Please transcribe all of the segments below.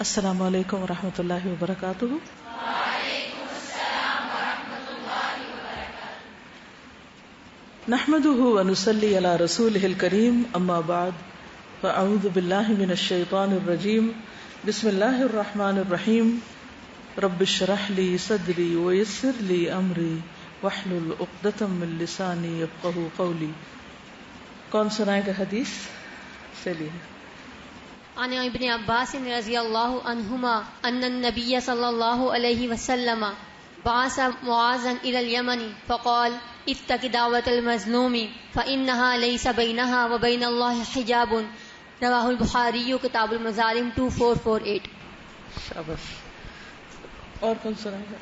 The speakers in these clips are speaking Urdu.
السلام علیکم ورحمۃ اللہ وبرکاتہ. نحمده ونصلي على رسوله الكريم اما بعد فاعوذ بالله من الشيطان الرجيم بسم الله الرحمن الرحيم رب اشرح لي صدري ويسر لي امري واحلل عقدة من لساني يفقهوا قولي. کون سنائے گا حدیث؟ چلیے. عن ابن عباس رضی اللہ عنہما ان النبی صلی اللہ علیہ وسلم بعث معاذا الى اليمن فقال اتق دعوة المظلوم فإنها ليس بينها وبين الله حجاب. رواہ البخاری کتاب المظالم 2448. شاباش. اور کون سنائے گا؟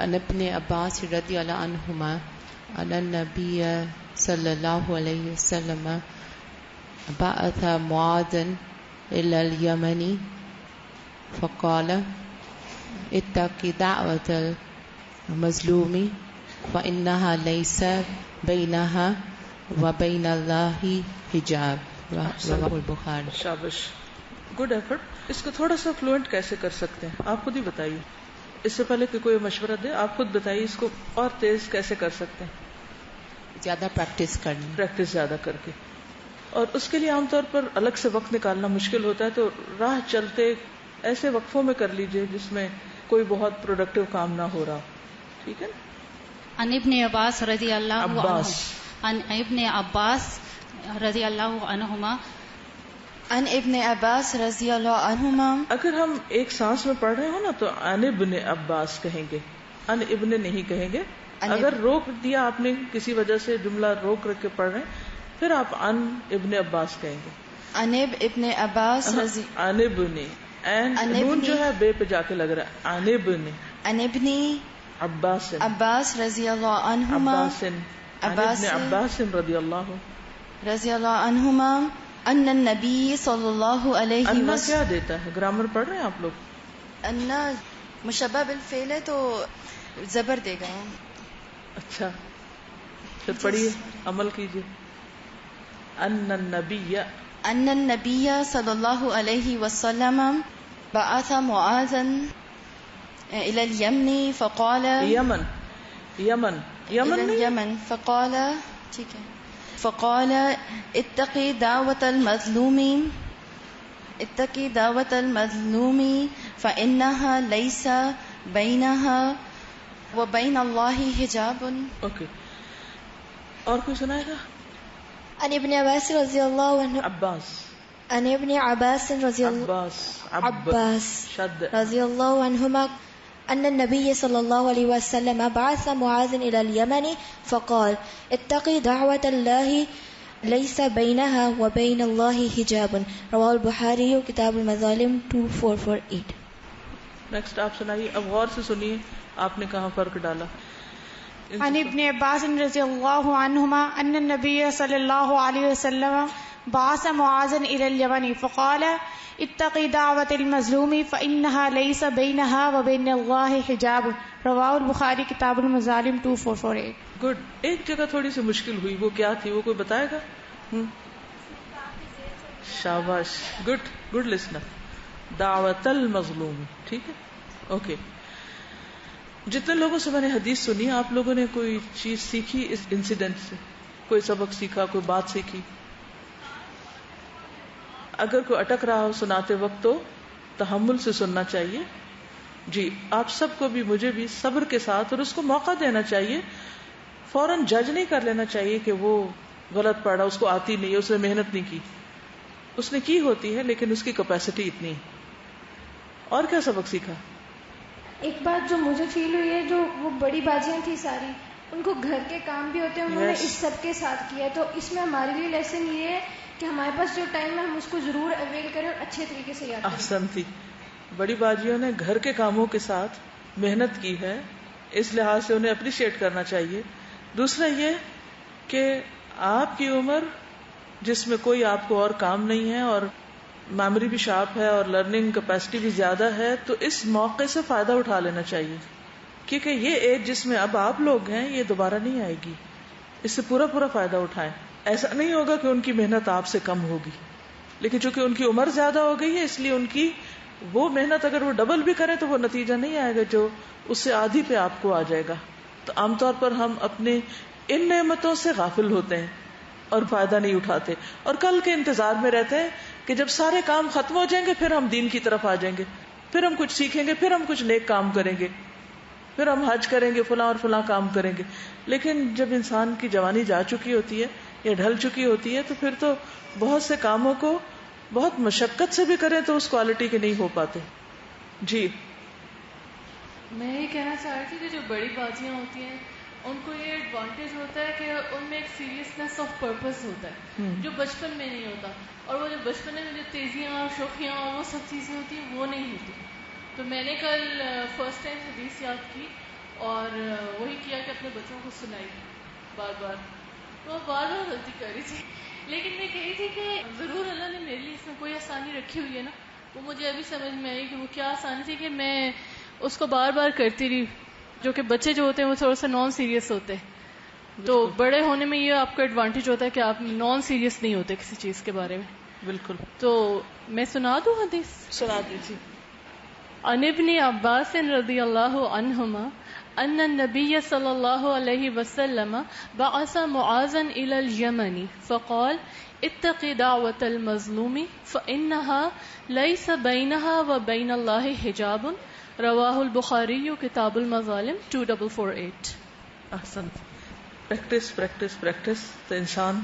عن ابن عباس رضی اللہ عنہما ان النبی صلی اللہ علیہ وسلم بعث معاذا إلى اليمن فقال اتق دعوة المظلوم فإنها ليس بينها وبين الله حجاب. رواه البخاری. شاباش. Good effort. اس کو تھوڑا سا فلوئنٹ کیسے کر سکتے ہیں آپ خود ہی بتائیے. اس سے پہلے کہ کوئی مشورہ دے آپ خود بتائیے اس کو اور تیز کیسے کر سکتے ہیں. زیادہ پریکٹس کرنی. پریکٹس زیادہ کر کے. اور اس کے لیے عام طور پر الگ سے وقت نکالنا مشکل ہوتا ہے تو راہ چلتے ایسے وقفوں میں کر لیجئے جس میں کوئی بہت پروڈکٹیو کام نہ ہو رہا. ٹھیک ہے. عن ابن عباس رضی اللہ عباس. عن ابن عباس رضی اللہ عنہما عن ابن عباس رضی اللہ عنہما. اگر ہم ایک سانس میں پڑھ رہے ہو نا تو عن ابن عباس کہیں گے, ان ابن نہیں کہیں گے. اگر روک دیا آپ نے کسی وجہ سے جملہ روک رکھ کے پڑھ رہے ہیں پھر آپ ان ابن عباس کہیں گے. انب ابن عباس رضی ان ابن نون جو ہے بے پہ جا کے لگ رہا ہے. ان ابن عباس عباس رضی اللہ عنہما ابن عباس رضی اللہ عنہما ان النبی صلی اللہ علیہ وسلم. وسلم. کیا دیتا ہے؟ گرامر پڑھ رہے ہیں آپ لوگ؟ ان مشبہ بالفعل ہے تو زبر دے گا. اچھا پھر پڑھیے, عمل کیجیے. ان النبی صلی اللہ علیہ وسلم بعث معاذا الى اليمن فقال یمن فقال ٹھیک ہے فقال اتقی دعوت المظلوم فإنها ليس بينها وبين الله حجاب. اوکے. اور کوئی سنائے گا؟ عن ابن عباس رضی اللہ عنہ عباس. عن ابن عباس رضی اللہ عنہما ان النبی صلی اللہ علیہ وسلم بعث معاذ الى اليمن فقال اتقی دعوت اللہ لیس بینہا وبین اللہ حجاب. رواہ البخاری کتاب المظالم 2448. نیکسٹ آپ سنائیے. اب غور سے سنیے آپ نے کہاں فرق ڈالا. عن ابن عباس رضی اللہ عنہما ان النبی صلی اللہ علیہ وسلم بعث معاذا الى اليمن فقال اتقی دعوت المظلوم فإنها ليس بينها وبين الله حجاب. رواہ البخاری کتاب المظالم 2448. گڈ. ایک جگہ تھوڑی سی مشکل ہوئی, وہ کیا تھی؟ وہ کوئی بتائے گا؟ شاباش. Good listener. دعوت المظلوم. ٹھیک ہے. اوکے. جتنے لوگوں سے میں نے حدیث سنی آپ لوگوں نے کوئی چیز سیکھی اس انسیڈنٹ سے؟ کوئی سبق سیکھا, کوئی بات سیکھی؟ اگر کوئی اٹک رہا ہو سناتے وقت تو تحمل سے سننا چاہیے. جی آپ سب کو بھی مجھے بھی صبر کے ساتھ, اور اس کو موقع دینا چاہیے. فوراً جج نہیں کر لینا چاہیے کہ وہ غلط پڑھا, اس کو آتی نہیں, اس نے محنت نہیں کی. اس نے کی ہوتی ہے لیکن اس کی کیپیسٹی اتنی. اور کیا سبق سیکھا؟ ایک بات جو مجھے فیل ہوئی ہے, جو وہ بڑی باجیاں تھی ساری, ان کو گھر کے کام بھی ہوتے ہیں, انہوں نے اس سب کے ساتھ کیا. تو اس میں ہمارے لیے لیسن یہ ہے کہ ہمارے پاس جو ٹائم ہے ہم اس کو ضرور اویل کریں اور اچھے طریقے سے یاد کریں. احسن تھی. بڑی باجیوں نے گھر کے کاموں کے ساتھ محنت کی ہے, اس لحاظ سے انہیں اپریشیٹ کرنا چاہیے. دوسرا یہ کہ آپ کی عمر جس میں کوئی آپ کو اور کام نہیں ہے اور میموری بھی شارپ ہے اور لرننگ کیپیسٹی بھی زیادہ ہے, تو اس موقع سے فائدہ اٹھا لینا چاہیے. کیونکہ یہ ایج جس میں اب آپ لوگ ہیں یہ دوبارہ نہیں آئے گی. اس سے پورا فائدہ اٹھائیں. ایسا نہیں ہوگا کہ ان کی محنت آپ سے کم ہوگی, لیکن چونکہ ان کی عمر زیادہ ہو گئی ہے اس لیے ان کی وہ محنت اگر وہ ڈبل بھی کرے تو وہ نتیجہ نہیں آئے گا جو اس سے آدھی پہ آپ کو آ جائے گا. تو عام طور پر ہم اپنے ان نعمتوں سے غافل ہوتے ہیں اور فائدہ نہیں اٹھاتے, اور کل کے انتظار میں رہتے ہیں کہ جب سارے کام ختم ہو جائیں گے پھر ہم دین کی طرف آ جائیں گے, پھر ہم کچھ سیکھیں گے, پھر ہم کچھ نیک کام کریں گے, پھر ہم حج کریں گے, فلاں اور فلاں کام کریں گے. لیکن جب انسان کی جوانی جا چکی ہوتی ہے یا ڈھل چکی ہوتی ہے تو پھر تو بہت سے کاموں کو بہت مشقت سے بھی کریں تو اس کوالٹی کے نہیں ہو پاتے. جی میں یہ کہنا چاہ رہی تھی کہ جو بڑی بازیاں ہوتی ہیں ان کو یہ ایڈوانٹیج ہوتا ہے کہ ان میں ایک سیریسنیس آف پرپز ہوتا ہے جو بچپن میں نہیں ہوتا, اور وہ جو بچپن میں جو تیزیاں اور شوخیاں اور وہ سب چیزیں ہوتی ہیں وہ نہیں ہوتی. تو میں نے کل فرسٹ ٹائم حدیث یاد کی اور وہی کیا کہ اپنے بچوں کو سنائی بار بار, تو وہ بار بار غلطی کر رہی تھی. لیکن میں کہی تھی کہ ضرور اللہ نے میرے لیے اس میں کوئی آسانی رکھی ہوئی ہے نا, وہ مجھے ابھی سمجھ میں آئی کہ وہ کیا آسانی تھی کہ میں اس کو بار بار کرتی رہی, جو کہ بچے جو ہوتے ہیں وہ تھوڑا سا نان سیریس ہوتے ہیں, تو بڑے ہونے میں یہ آپ کا ایڈوانٹیج ہوتا ہے کہ آپ نان سیریس نہیں ہوتے کسی چیز کے بارے میں. بالکل. تو میں سنا دوں حدیث؟ سنا دیجیے. عن ابن عباس رضی اللہ عنہما ان النبی صلی اللہ علیہ وسلم بعث معاذا الى اليمن فقال اتق دعوة المظلوم فإنها ليس بينها وبين الله حجاب رواہ البخاری کتاب المظالم 2448. احسنت. پریکٹس پریکٹس پریکٹس تو انسان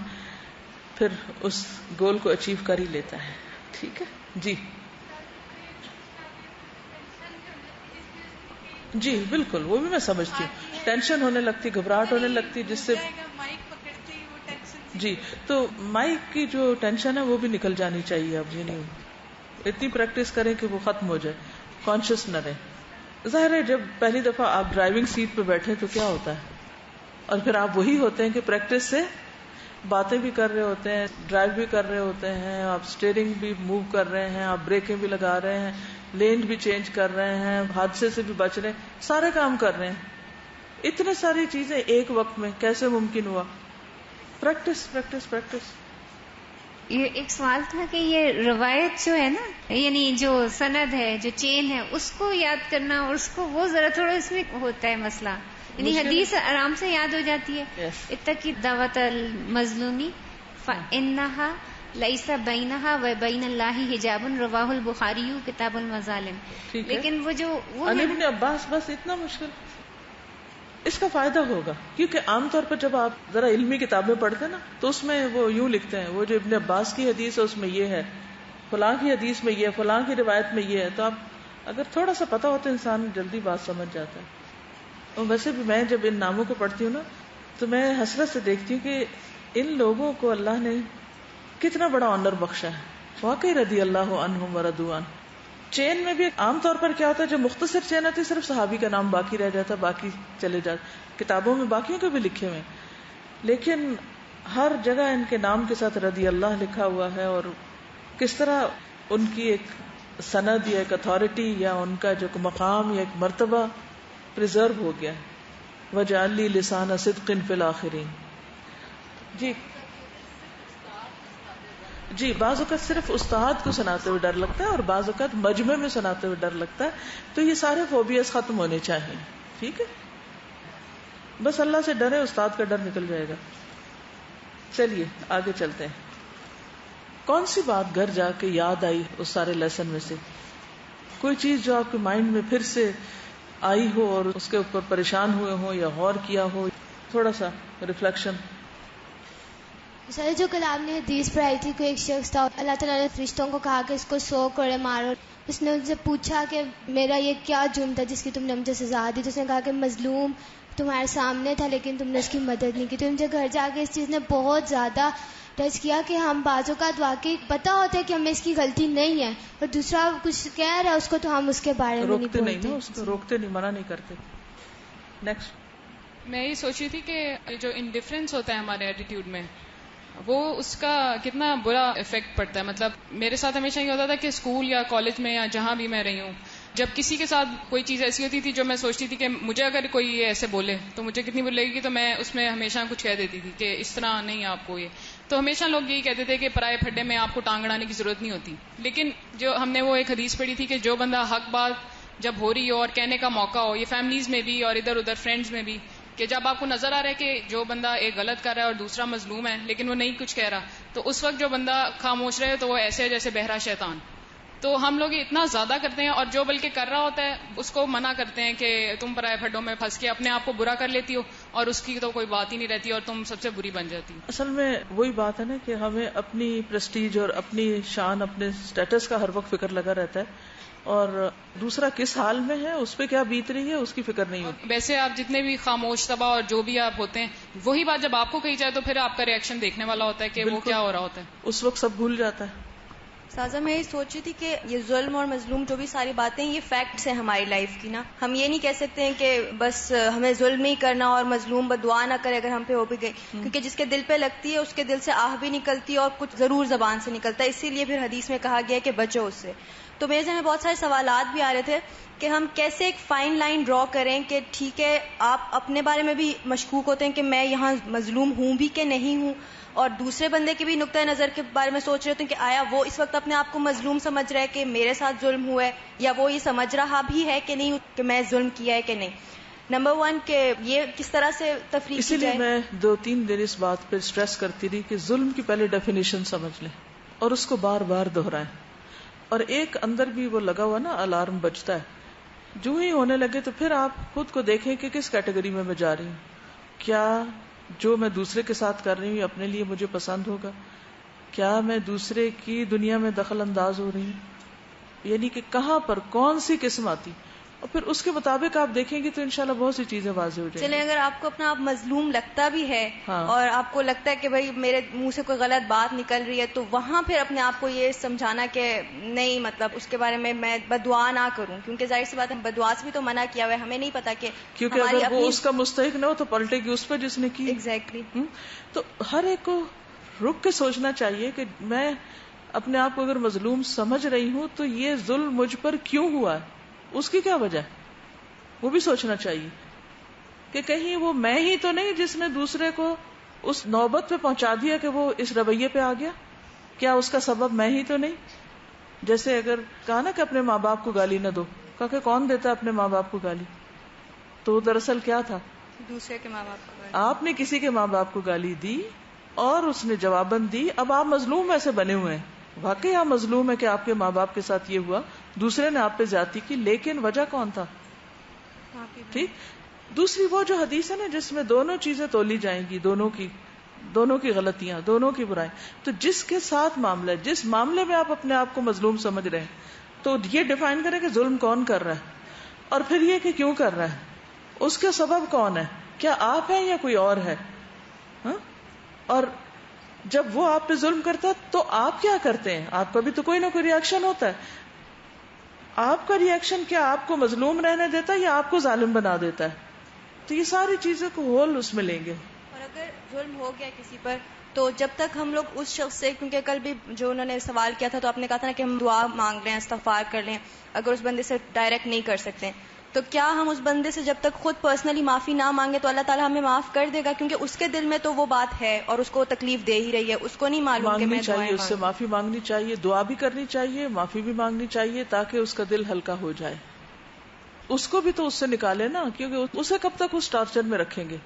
پھر اس گول کو اچیو کر ہی لیتا ہے. ٹھیک ہے جی. جی بالکل, وہ بھی میں سمجھتی ہوں, ٹینشن ہونے لگتی, گھبراہٹ ہونے لگتی, جس سے جی تو مائک کی جو ٹینشن ہے وہ بھی نکل جانی چاہیے. اب یہ نہیں اتنی پریکٹس کریں کہ وہ ختم ہو جائے, کانشیس نہ رہے. ظاہر ہے جب پہلی دفعہ آپ ڈرائیونگ سیٹ پہ بیٹھے تو کیا ہوتا ہے, اور پھر آپ وہی ہوتے ہیں کہ پریکٹس سے باتیں بھی کر رہے ہوتے ہیں, ڈرائیو بھی کر رہے ہوتے ہیں, آپ اسٹیئرنگ بھی موو کر رہے ہیں, آپ بریکیں بھی لگا رہے ہیں, لین بھی چینج کر رہے ہیں, حادثے سے بھی بچ رہے ہیں, سارے کام کر رہے ہیں. اتنے ساری چیزیں ایک وقت میں کیسے ممکن ہوا؟ Practice practice practice. یہ ایک سوال تھا کہ یہ روایت جو ہے نا, یعنی جو سند ہے, جو چین ہے, اس کو یاد کرنا, اور اس کو وہ ذرا تھوڑا اس میں ہوتا ہے مسئلہ, یعنی حدیث آرام سے یاد ہو جاتی ہے. اتقی دعوت المظلومی فإنها لیس بینہا و بین اللہ حجاب رواہ البخاری کتاب المظالم. لیکن وہ جو ابن عباس, بس اتنا مشکل. اس کا فائدہ ہوگا کیونکہ عام طور پر جب آپ ذرا علمی کتابیں پڑھتے ہیں نا تو اس میں وہ یوں لکھتے ہیں, وہ جو ابن عباس کی حدیث ہے اس میں یہ ہے, فلاں کی حدیث میں یہ ہے, فلاں کی روایت میں یہ ہے. تو آپ اگر تھوڑا سا پتا ہو تو انسان جلدی بات سمجھ جاتا ہے. اور ویسے بھی میں جب ان ناموں کو پڑھتی ہوں نا تو میں حسرت سے دیکھتی ہوں کہ ان لوگوں کو اللہ نے کتنا بڑا آنر بخشا ہے. واقعی رضی اللہ عنہم ورضوا عنہ. چین میں بھی عام طور پر کیا ہوتا ہے, جو مختصر چین آتی ہے صرف صحابی کا نام باقی رہ جاتا, باقی چلے جاتے, کتابوں میں باقیوں کے بھی لکھے ہوئے, لیکن ہر جگہ ان کے نام کے ساتھ رضی اللہ لکھا ہوا ہے. اور کس طرح ان کی ایک سند یا ایک اتھارٹی یا ان کا جو مقام یا ایک مرتبہ پریزرو ہو گیا. وجعل لی لسان صدق فی الآخرین. جی جی, بعض اوقات صرف استاد کو سناتے ہوئے ڈر لگتا ہے اور بعض اوقات مجمع میں سناتے ہوئے ڈر لگتا ہے. تو یہ سارے فوبیاز ختم ہونے چاہیے. ٹھیک ہے, بس اللہ سے ڈرے, استاد کا ڈر نکل جائے گا. چلیے آگے چلتے ہیں. کون سی بات گھر جا کے یاد آئی اس سارے لیسن میں سے؟ کوئی چیز جو آپ کے مائنڈ میں پھر سے آئی ہو اور اس کے اوپر پریشان ہوئے ہو یا غور کیا ہو, تھوڑا سا ریفلیکشن. سر جو کل آپ نے حدیث پڑھائی تھی, کوئی ایک شخص تھا, اللہ تعالیٰ نے فرشتوں کو کہا کہ اس کو 100 کوڑے مارو. اس نے ان سے پوچھا کہ میرا یہ کیا جرم تھا جس کی تم نے مجھے سزا دی؟ تو اس نے کہا کہ مظلوم تمہارے سامنے تھا لیکن تم نے اس کی مدد نہیں کی. تو مجھے گھر جا کے اس چیز نے بہت زیادہ ٹچ کیا کہ ہم بعض اوقات واقعی پتا ہوتا ہے کہ ہمیں اس کی غلطی نہیں ہے, اور دوسرا کچھ کہہ رہا ہے اس کو تو ہم اس کے بارے میں نہیں بولتے, اس کو روکتے نہیں, منع نہیں کرتے. نیکسٹ. میں یہ سوچی تھی کہ جو انڈیفرنس ہوتا ہے ہمارے ایٹیٹیوڈ میں, وہ اس کا کتنا برا افیکٹ پڑتا ہے. مطلب میرے ساتھ ہمیشہ یہ ہوتا تھا کہ اسکول یا کالج میں یا جہاں بھی میں رہی ہوں, جب کسی کے ساتھ کوئی چیز ایسی ہوتی تھی جو میں سوچتی تھی کہ مجھے اگر کوئی ایسے بولے تو مجھے کتنی بری لگے گی, تو میں اس میں ہمیشہ کچھ کہہ دیتی تھی کہ اس طرح نہیں آپ کو یہ. تو ہمیشہ لوگ یہی کہتے تھے کہ پرائے پھڈے میں آپ کو ٹانگ اڑانے کی ضرورت نہیں ہوتی. لیکن جو ہم نے وہ ایک حدیث پڑھی تھی کہ جو بندہ حق بات جب ہو رہی ہو اور کہنے کا موقع ہو، یہ فیملیز میں بھی اور ادھر ادھر فرینڈز میں بھی، کہ جب آپ کو نظر آ رہا ہے کہ جو بندہ ایک غلط کر رہا ہے اور دوسرا مظلوم ہے لیکن وہ نہیں کچھ کہہ رہا، تو اس وقت جو بندہ خاموش رہے تو وہ ایسے ہے جیسے بہرا شیطان. تو ہم لوگ اتنا زیادہ کرتے ہیں، اور جو بلکہ کر رہا ہوتا ہے اس کو منع کرتے ہیں کہ تم پرائے پھڈوں میں پھنس کے اپنے آپ کو برا کر لیتی ہو اور اس کی تو کوئی بات ہی نہیں رہتی اور تم سب سے بری بن جاتی. اصل میں وہی بات ہے نا کہ ہمیں اپنی پریسٹیج اور اپنی شان، اپنے سٹیٹس کا ہر وقت فکر لگا رہتا ہے، اور دوسرا کس حال میں ہے، اس پہ کیا بیت رہی ہے، اس کی فکر نہیں ہوتی. ویسے آپ جتنے بھی خاموش طبع اور جو بھی آپ ہوتے ہیں، وہی بات جب آپ کو کہی جائے تو پھر آپ کا ریئیکشن دیکھنے والا ہوتا ہے کہ وہ کیا ہو رہا ہوتا ہے. اس وقت سب بھول جاتا ہے. سازا میں یہ سوچ رہی تھی کہ یہ ظلم اور مظلوم جو بھی ساری باتیں یہ فیکٹس ہیں ہماری لائف کی نا. ہم یہ نہیں کہہ سکتے ہیں کہ بس ہمیں ظلم نہیں کرنا اور مظلوم بدعا نہ کرے اگر ہم پہ ہو بھی گئی، کیونکہ جس کے دل پہ لگتی ہے اس کے دل سے آہ بھی نکلتی ہے اور کچھ ضرور زبان سے نکلتا ہے. اسی لیے پھر حدیث میں کہا گیا ہے کہ بچو اس سے. تو میرے ذہن میں بہت سارے سوالات بھی آ رہے تھے کہ ہم کیسے ایک فائن لائن ڈرا کریں کہ ٹھیک ہے آپ اپنے بارے میں بھی مشکوک ہوتے ہیں کہ میں یہاں مظلوم ہوں بھی کہ نہیں ہوں، اور دوسرے بندے کے بھی نقطۂ نظر کے بارے میں سوچ رہے ہوتے ہیں کہ آیا وہ اس وقت اپنے آپ کو مظلوم سمجھ رہا ہے کہ میرے ساتھ ظلم ہوا ہے، یا وہ یہ سمجھ رہا بھی ہے کہ نہیں کہ میں ظلم کیا ہے کہ نہیں. نمبر 1 کہ یہ کس طرح سے تفریق اسی لیے میں 2-3 دن اس بات پہ اسٹریس کرتی رہی کہ ظلم کی پہلے ڈیفینیشن سمجھ لیں اور اس کو بار بار دہرائیں. اور ایک اندر بھی وہ لگا ہوا نا الارم بجتا ہے، جو ہی ہونے لگے تو پھر آپ خود کو دیکھیں کہ کس کیٹیگری میں جا رہی ہوں. کیا جو میں دوسرے کے ساتھ کر رہی ہوں اپنے لیے مجھے پسند ہوگا؟ کیا میں دوسرے کی دنیا میں دخل انداز ہو رہی ہوں؟ یعنی کہ کہاں پر کون سی قسم آتی، اور پھر اس کے مطابق آپ دیکھیں گے تو انشاءاللہ بہت سی چیزیں واضح ہو جائیں. چلیں اگر آپ کو اپنا آپ مظلوم لگتا بھی ہے ہاں، اور آپ کو لگتا ہے کہ بھائی میرے منہ سے کوئی غلط بات نکل رہی ہے، تو وہاں پھر اپنے آپ کو یہ سمجھانا کہ نہیں، مطلب اس کے بارے میں بدعا نہ کروں، کیونکہ ظاہر سی بات ہے بدعا سے بھی تو منع کیا ہوا ہے. ہمیں نہیں پتا کہ کیونکہ اگر وہ اس کا مستحق نہ ہو تو پلٹے گی اس پہ جس نے کی. ایگزیکٹلی. تو ہر ایک کو رک کے سوچنا چاہیے کہ میں اپنے آپ کو اگر مظلوم سمجھ رہی ہوں تو یہ ظلم مجھ پر کیوں ہوا ہے، اس کی کیا وجہ ہے، وہ بھی سوچنا چاہیے کہ کہیں وہ میں ہی تو نہیں جس نے دوسرے کو اس نوبت پہ پہنچا دیا کہ وہ اس رویے پہ آ گیا. کیا اس کا سبب میں ہی تو نہیں؟ جیسے اگر کہا نا کہ اپنے ماں باپ کو گالی نہ دو، کہا کہ کون دیتا اپنے ماں باپ کو گالی؟ تو دراصل کیا تھا، دوسرے کے ماں باپ کو گالی. آپ نے کسی کے ماں باپ کو گالی دی اور اس نے جواباً دی. اب آپ مظلوم ایسے بنے ہوئے ہیں، واقعی آپ مظلوم ہے کہ آپ کے ماں باپ کے ساتھ یہ ہوا، دوسرے نے آپ پہ زیادتی کی، لیکن وجہ کون تھا؟ ٹھیک. دوسری وہ جو حدیث ہے نا جس میں دونوں چیزیں تولی جائیں گی، دونوں کی غلطیاں، دونوں کی برائیں. تو جس کے ساتھ معاملہ ہے، جس معاملے میں آپ اپنے آپ کو مظلوم سمجھ رہے ہیں، تو یہ ڈیفائن کریں کہ ظلم کون کر رہا ہے، اور پھر یہ کہ کیوں کر رہا ہے، اس کا سبب کون ہے، کیا آپ ہیں یا کوئی اور ہے. اور جب وہ آپ پہ ظلم کرتا ہے تو آپ کیا کرتے ہیں؟ آپ کا بھی تو کوئی نہ کوئی ریئیکشن ہوتا ہے. آپ کا ریئیکشن کیا آپ کو مظلوم رہنے دیتا ہے یا آپ کو ظالم بنا دیتا ہے؟ تو یہ ساری چیزیں کو ہول اس میں لیں گے. اور اگر ظلم ہو گیا کسی پر تو جب تک ہم لوگ اس شخص سے، کیونکہ کل بھی جو انہوں نے سوال کیا تھا تو آپ نے کہا تھا نا کہ ہم دعا مانگ لیں، استغفار کر لیں، اگر اس بندے سے ڈائریکٹ نہیں کر سکتے، تو کیا ہم اس بندے سے جب تک خود پرسنلی معافی نہ مانگے تو اللہ تعالیٰ ہمیں معاف کر دے گا؟ کیونکہ اس کے دل میں تو وہ بات ہے اور اس کو تکلیف دے ہی رہی ہے، اس کو نہیں معلوم کہ میں چاہیے اس سے معافی مانگنی چاہیے، دعا بھی کرنی چاہیے، معافی بھی مانگنی چاہیے تاکہ اس کا دل ہلکا ہو جائے. اس کو بھی تو اس سے نکالے نا، کیونکہ اسے کب تک اس ٹارچر میں رکھیں گے.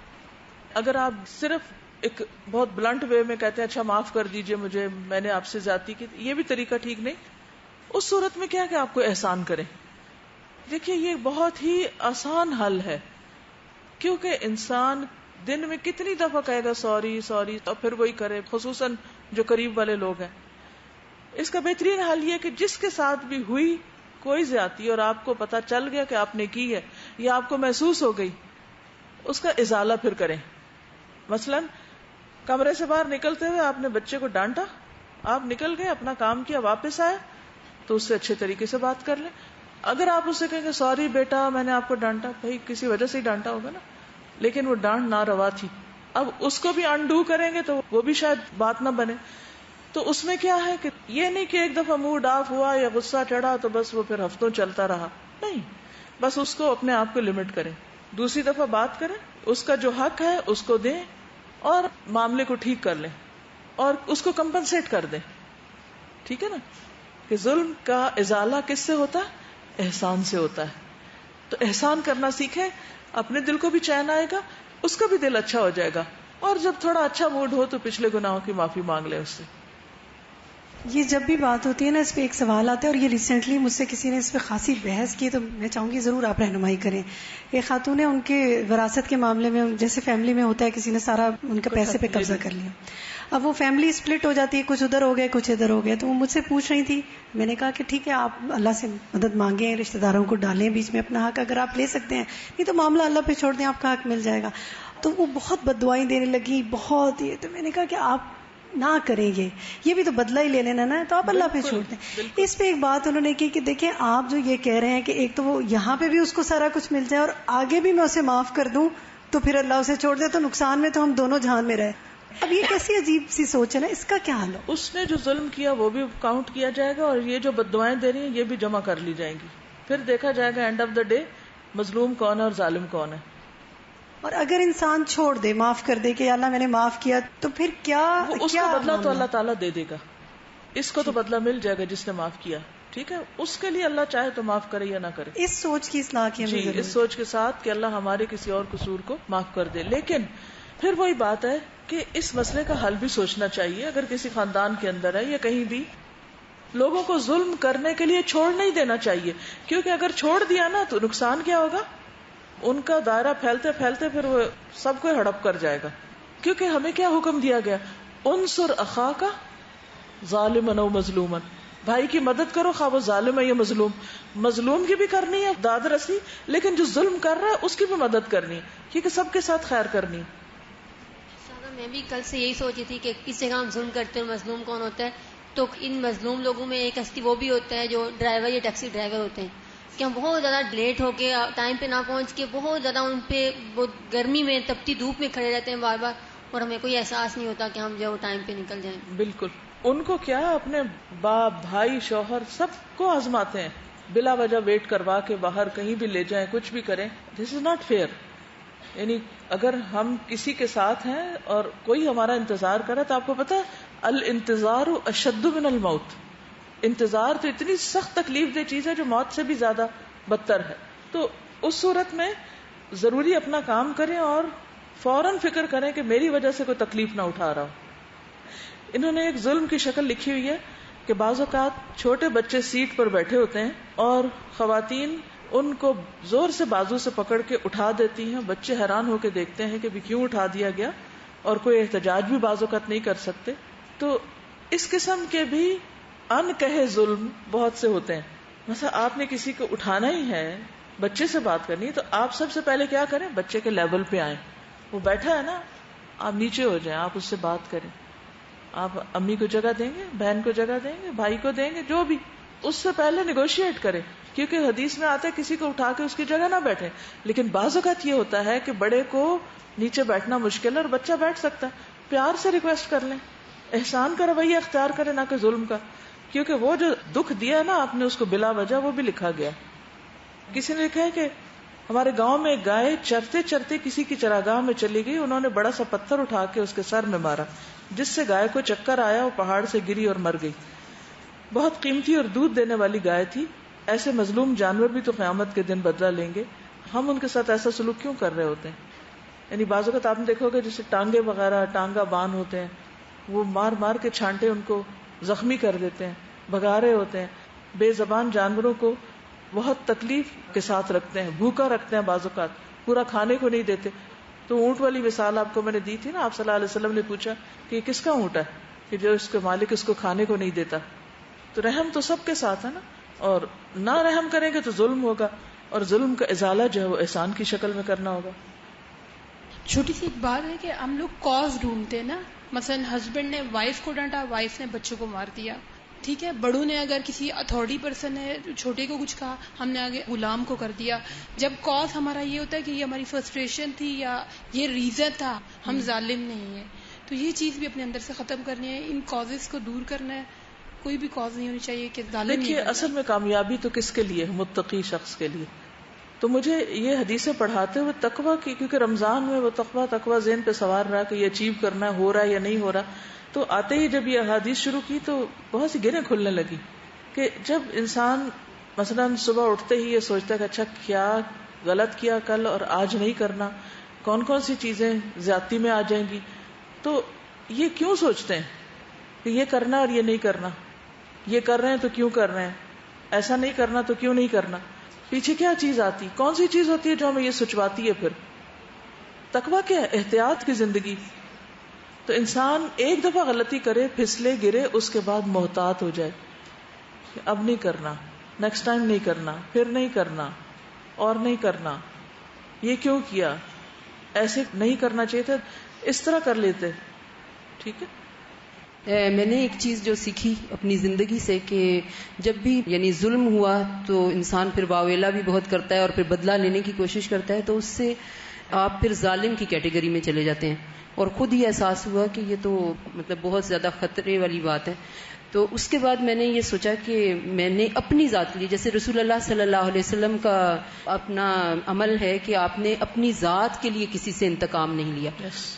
اگر آپ صرف ایک بہت بلنٹ وے میں کہتے ہیں اچھا معاف کر دیجئے مجھے، میں نے آپ سے زیادتی کی، یہ بھی طریقہ ٹھیک نہیں. اس صورت میں کیا کہ آپ کو احسان کریں. دیکھیے یہ بہت ہی آسان حل ہے، کیونکہ انسان دن میں کتنی دفعہ کہے گا سوری سوری، اور پھر وہی کرے، خصوصاً جو قریب والے لوگ ہیں. اس کا بہترین حل یہ کہ جس کے ساتھ بھی ہوئی کوئی زیادتی اور آپ کو پتا چل گیا کہ آپ نے کی ہے یا آپ کو محسوس ہو گئی، اس کا ازالہ پھر کریں. مثلاً کمرے سے باہر نکلتے ہوئے آپ نے بچے کو ڈانٹا، آپ نکل گئے، اپنا کام کیا، واپس آئے تو اس سے اچھے طریقے سے بات کر لیں. اگر آپ اسے کہیں گے سوری بیٹا میں نے آپ کو ڈانٹا، بھائی کسی وجہ سے ہی ڈانٹا ہوگا نا، لیکن وہ ڈانٹ ناروا تھی، اب اس کو بھی انڈو کریں گے تو وہ بھی شاید بات نہ بنے. تو اس میں کیا ہے کہ یہ نہیں کہ ایک دفعہ موڈ آف ہوا یا غصہ چڑھا تو بس وہ پھر ہفتوں چلتا رہا، نہیں، بس اس کو اپنے آپ کو لمٹ کریں. دوسری دفعہ بات کریں، اس کا جو حق ہے اس کو دیں اور معاملے کو ٹھیک کر لیں. اور اس کو کمپنسیٹ کر دیں. ٹھیک ہے نا, کہ ظلم کا ازالہ کس سے ہوتا ہے؟ احسان سے ہوتا ہے. تو احسان کرنا سیکھیں, اپنے دل کو بھی چین آئے گا, اس کا بھی دل اچھا ہو جائے گا, اور جب تھوڑا اچھا موڈ ہو تو پچھلے گناہوں کی معافی مانگ لیں اس سے. یہ جب بھی بات ہوتی ہے نا, اس پہ ایک سوال آتا ہے, اور یہ ریسنٹلی مجھ سے کسی نے اس پہ خاصی بحث کی, تو میں چاہوں گی ضرور آپ رہنمائی کریں. ایک خاتون نے ان کے وراثت کے معاملے میں, جیسے فیملی میں ہوتا ہے کسی نے سارا ان کے پیسے پہ قبضہ کر لیا, اب وہ فیملی اسپلٹ ہو جاتی ہے, کچھ ادھر ہو گئے کچھ ادھر ہو گئے. تو وہ مجھ سے پوچھ رہی تھی, میں نے کہا کہ ٹھیک ہے آپ اللہ سے مدد مانگیں, رشتہ داروں کو ڈالیں بیچ میں اپنا حق اگر آپ لے سکتے ہیں, نہیں تو معاملہ اللہ پہ چھوڑ دیں, آپ کا حق مل جائے گا. تو وہ بہت بد دعائیں دینے لگی, بہت یہ. تو میں نے کہا کہ آپ نہ کریں, یہ بھی تو بدلہ ہی لے لینا نا, تو آپ اللہ پہ چھوڑ دیں. اس پہ ایک بات انہوں نے کی کہ دیکھیں آپ جو یہ کہہ رہے ہیں کہ ایک تو وہ یہاں پہ بھی اس کو سارا کچھ مل جائے اور آگے بھی میں اسے معاف کر دوں تو پھر اللہ اسے چھوڑ دے, تو نقصان میں تو ہم دونوں جہان میں رہے. اب یہ کیسی عجیب سی سوچ ہے نا, اس کا کیا حل ہے؟ اس نے جو ظلم کیا وہ بھی کاؤنٹ کیا جائے گا, اور یہ جو بد دعائیں دے رہی ہیں یہ بھی جمع کر لی جائیں گی. پھر دیکھا جائے گا اینڈ آف دا ڈے مظلوم کون ہے اور ظالم کون ہے. اور اگر انسان چھوڑ دے, معاف کر دے کہ اللہ میں نے معاف کیا, تو پھر کیا اس کا بدلہ تو اللہ تعالیٰ دے دے گا. اس کو تو بدلہ مل جائے گا جس نے معاف کیا. ٹھیک ہے, اس کے لیے اللہ چاہے تو معاف کرے یا نہ کرے. اس سوچ کی اصلاح کی جی, اس سوچ کے ساتھ کہ اللہ ہمارے کسی اور قصور کو معاف کر دے. لیکن پھر وہی بات ہے کہ اس مسئلے کا حل بھی سوچنا چاہیے. اگر کسی خاندان کے اندر ہے یا کہیں بھی, لوگوں کو ظلم کرنے کے لیے چھوڑ نہیں دینا چاہیے, کیونکہ اگر چھوڑ دیا نا تو نقصان کیا ہوگا, ان کا دائرہ پھیلتے پھیلتے پھر وہ سب کو ہڑپ کر جائے گا. کیونکہ ہمیں کیا حکم دیا گیا, انصر اخاک ظالما او مظلوما, بھائی کی مدد کرو خواہ وہ ظالم ہے یا مظلوم. مظلوم کی بھی کرنی ہے داد رسی, لیکن جو ظلم کر رہا ہے اس کی بھی مدد کرنی ہے, کیونکہ سب کے ساتھ خیر کرنی ہے. میں بھی کل سے یہی سوچی تھی کہ کس جگہ ہم ظلم کرتے ہیں, مظلوم کون ہوتا ہے. تو ان مظلوم لوگوں میں ایک ہستی وہ بھی ہوتا ہے جو ڈرائیور یا ٹیکسی ڈرائیور ہوتے ہیں, کہ ہم بہت زیادہ لیٹ ہو کے ٹائم پہ نہ پہنچ کے بہت زیادہ ان پہ وہ گرمی میں تپتی دھوپ میں کھڑے رہتے ہیں بار بار, اور ہمیں کوئی احساس نہیں ہوتا کہ ہم جو ٹائم پہ نکل جائیں. بالکل, ان کو کیا اپنے باپ بھائی شوہر سب کو آزماتے ہیں, بلا وجہ ویٹ کروا کے باہر کہیں بھی لے جائیں, کچھ بھی کریں. دس از ناٹ فیئر. یعنی اگر ہم کسی کے ساتھ ہیں اور کوئی ہمارا انتظار کرے تو آپ کو پتا ہے الانتظار اشد من الموت, انتظار تو اتنی سخت تکلیف دہ چیز ہے جو موت سے بھی زیادہ بدتر ہے. تو اس صورت میں ضروری اپنا کام کریں اور فوراً فکر کریں کہ میری وجہ سے کوئی تکلیف نہ اٹھا رہا ہو. انہوں نے ایک ظلم کی شکل لکھی ہوئی ہے کہ بعض اوقات چھوٹے بچے سیٹ پر بیٹھے ہوتے ہیں اور خواتین ان کو زور سے بازو سے پکڑ کے اٹھا دیتی ہیں. بچے حیران ہو کے دیکھتے ہیں کہ بھی کیوں اٹھا دیا گیا, اور کوئی احتجاج بھی بعض اوقات نہیں کر سکتے. تو اس قسم کے بھی ان کہے ظلم بہت سے ہوتے ہیں. مثلا آپ نے کسی کو اٹھانا ہی ہے, بچے سے بات کرنی ہے, تو آپ سب سے پہلے کیا کریں, بچے کے لیول پہ آئیں. وہ بیٹھا ہے نا, آپ نیچے ہو جائیں, آپ اس سے بات کریں. آپ امی کو جگہ دیں گے, بہن کو جگہ دیں گے, بھائی کو دیں گے, جو بھی, اس سے پہلے نیگوشیٹ کریں. کیونکہ حدیث میں آتا ہے کسی کو اٹھا کے اس کی جگہ نہ بیٹھے. لیکن بعض اوقات یہ ہوتا ہے کہ بڑے کو نیچے بیٹھنا مشکل ہے اور بچہ بیٹھ سکتا ہے. پیار سے ریکویسٹ کر لیں, احسان کا رویہ اختیار کریں, نہ کہ ظلم کا. کیونکہ وہ جو دکھ دیا نا آپ نے اس کو بلا وجہ, وہ بھی لکھا گیا. کسی نے لکھا ہے کہ ہمارے گاؤں میں ایک گائے چرتے چرتے کسی کی چراگاہ میں چلی گئی. انہوں نے بڑا سا پتھر اٹھا کے اس کے سر میں مارا, جس سے گائے کو چکر آیا, وہ پہاڑ سے گری اور مر گئی. بہت قیمتی اور دودھ دینے والی گائے تھی. ایسے مظلوم جانور بھی تو قیامت کے دن بدلہ لیں گے. ہم ان کے ساتھ ایسا سلوک کیوں کر رہے ہوتے ہیں؟ یعنی بعض اوقات آپ نے دیکھو گے جیسے ٹانگے وغیرہ, ٹانگا بان ہوتے ہیں, وہ مار مار کے چھانٹے ان کو زخمی کر دیتے ہیں, بھگا رہے ہوتے ہیں. بے زبان جانوروں کو بہت تکلیف کے ساتھ رکھتے ہیں, بھوکا رکھتے ہیں, بعض اوقات پورا کھانے کو نہیں دیتے. تو اونٹ والی مثال آپ کو میں نے دی تھی نا, آپ صلی اللہ علیہ وسلم نے پوچھا کہ یہ کس کا اونٹ ہے کہ جو اس کے مالک اس کو کھانے کو نہیں دیتا. تو رحم تو سب کے ساتھ ہے نا, اور نہ رحم کریں گے تو ظلم ہوگا, اور ظلم کا ازالہ جو ہے وہ احسان کی شکل میں کرنا ہوگا. چھوٹی سی ایک بات ہے کہ ہم لوگ کاز ڈھونڈتے ہیں نا, مثلا ہسبینڈ نے وائف کو ڈانٹا, وائف نے بچوں کو مار دیا, ٹھیک ہے. بڑوں نے اگر کسی اتھارٹی پرسن ہے چھوٹے کو کچھ کہا, ہم نے آگے غلام کو کر دیا. جب کاز ہمارا یہ ہوتا ہے کہ یہ ہماری فرسٹریشن تھی یا یہ ریزن تھا, ہم ظالم نہیں ہیں. تو یہ چیز بھی اپنے اندر سے ختم کرنی ہے, ان کازز کو دور کرنا ہے. کوئی بھی کاز نہیں ہونی چاہیے کہ ظالم. دیکھیے اصل میں کامیابی تو کس کے لیے, متقی شخص کے لیے. تو مجھے یہ حدیثیں پڑھاتے ہوئے تقویٰ کی، کیونکہ رمضان میں وہ تقویٰ ذہن پہ سوار رہا کہ یہ اچیو کرنا ہے، ہو رہا ہے یا نہیں ہو رہا، تو آتے ہی جب یہ احادیث شروع کی تو بہت سی گرہیں کھلنے لگی کہ جب انسان مثلاً صبح اٹھتے ہی یہ سوچتا ہے کہ اچھا کیا غلط کیا کل اور آج نہیں کرنا، کون کون سی چیزیں زیادتی میں آ جائیں گی، تو یہ کیوں سوچتے ہیں کہ یہ کرنا اور یہ نہیں کرنا، یہ کر رہے ہیں تو کیوں کر رہے ہیں، ایسا نہیں کرنا تو کیوں نہیں کرنا، پیچھے کیا چیز آتی، کون سی چیز ہوتی ہے جو ہمیں یہ سوچواتی ہے؟ پھر تقویٰ کیا ہے؟ احتیاط کی زندگی. تو انسان ایک دفعہ غلطی کرے، پھسلے گرے، اس کے بعد محتاط ہو جائے کہ اب نہیں کرنا، نیکسٹ ٹائم نہیں کرنا، پھر نہیں کرنا اور نہیں کرنا، یہ کیوں کیا، ایسے نہیں کرنا چاہیے تھا، اس طرح کر لیتے. ٹھیک ہے. میں نے ایک چیز جو سیکھی اپنی زندگی سے کہ جب بھی یعنی ظلم ہوا تو انسان پھر واویلا بھی بہت کرتا ہے اور پھر بدلہ لینے کی کوشش کرتا ہے، تو اس سے آپ پھر ظالم کی کیٹیگری میں چلے جاتے ہیں، اور خود ہی احساس ہوا کہ یہ تو مطلب بہت زیادہ خطرے والی بات ہے. تو اس کے بعد میں نے یہ سوچا کہ میں نے اپنی ذات کے لیے، جیسے رسول اللہ صلی اللہ علیہ وسلم کا اپنا عمل ہے کہ آپ نے اپنی ذات کے لیے کسی سے انتقام نہیں لیا،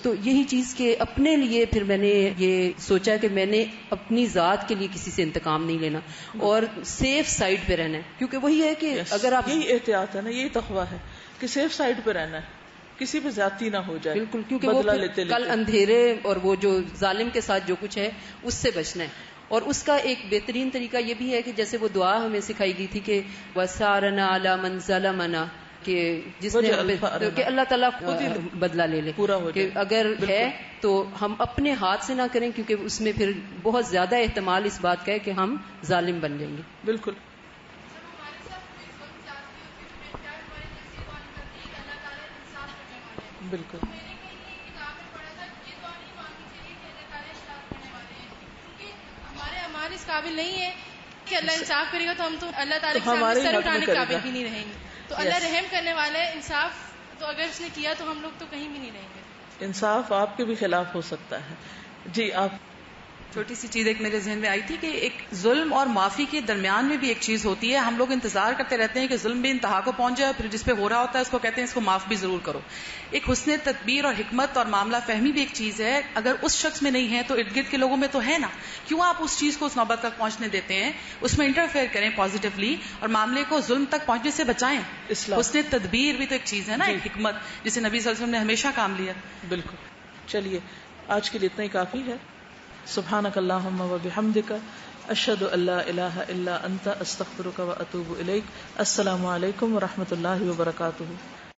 تو یہی چیز کہ اپنے لیے پھر میں نے یہ سوچا کہ میں نے اپنی ذات کے لیے کسی سے انتقام نہیں لینا اور سیف سائڈ پہ رہنا ہے، کیونکہ وہی ہے کہ اگر آپ، یہی احتیاط ہے نا، یہی تقویٰ ہے کہ سیف سائڈ پہ رہنا ہے، کسی پہ زیادتی نہ ہو جائے. بالکل، کیونکہ وہ کل اندھیرے اور وہ جو ظالم کے ساتھ جو کچھ ہے اس سے بچنا ہے. اور اس کا ایک بہترین طریقہ یہ بھی ہے کہ جیسے وہ دعا ہمیں سکھائی گئی تھی کہ وَسَارَنَا عَلَى مَنْ ظَلَمَنَا، کہ جس نے کہ اللہ تعالیٰ خود ہی بدلہ لے لے، کہ اگر ہے تو ہم اپنے ہاتھ سے نہ کریں، کیونکہ اس میں پھر بہت زیادہ احتمال اس بات کا ہے کہ ہم ظالم بن جائیں گے. بالکل. بالکل. ہمارے اس قابل نہیں ہے کہ اللہ انصاف کرے گا تو ہم تو اللہ تعالیٰ کے سامنے سر اٹھانے کے قابل بھی نہیں رہیں گے. تو اللہ رحم کرنے والا ہے، انصاف تو اگر اس نے کیا تو ہم لوگ تو کہیں بھی نہیں رہیں گے. انصاف آپ کے بھی خلاف ہو سکتا ہے. جی آپ. چھوٹی سی چیز ایک میرے ذہن میں آئی تھی کہ ایک ظلم اور معافی کے درمیان میں بھی ایک چیز ہوتی ہے. ہم لوگ انتظار کرتے رہتے ہیں کہ ظلم بھی انتہا کو پہنچ جائے، پھر جس پہ ہو رہا ہوتا ہے اس کو کہتے ہیں اس کو معاف بھی ضرور کرو. ایک حسن تدبیر اور حکمت اور معاملہ فہمی بھی ایک چیز ہے. اگر اس شخص میں نہیں ہے تو ارد گرد کے لوگوں میں تو ہے نا، کیوں آپ اس چیز کو اس نوبت تک پہنچنے دیتے ہیں؟ اس میں انٹرفیئر کریں پازیٹیولی اور معاملے کو ظلم تک پہنچنے سے بچائیں. حسن تدبیر بھی تو ایک چیز ہے نا، ایک حکمت جسے نبی صلی اللہ علیہ وسلم نے ہمیشہ کام لیا. بالکل. چلیے آج کے لیے اتنا ہی کافی ہے. سبحانک اللہم و بحمدک، اشہد ان لا الہ الا انت، استغفرک و اتوب الیک. السلام علیکم و رحمۃ اللہ وبرکاتہ.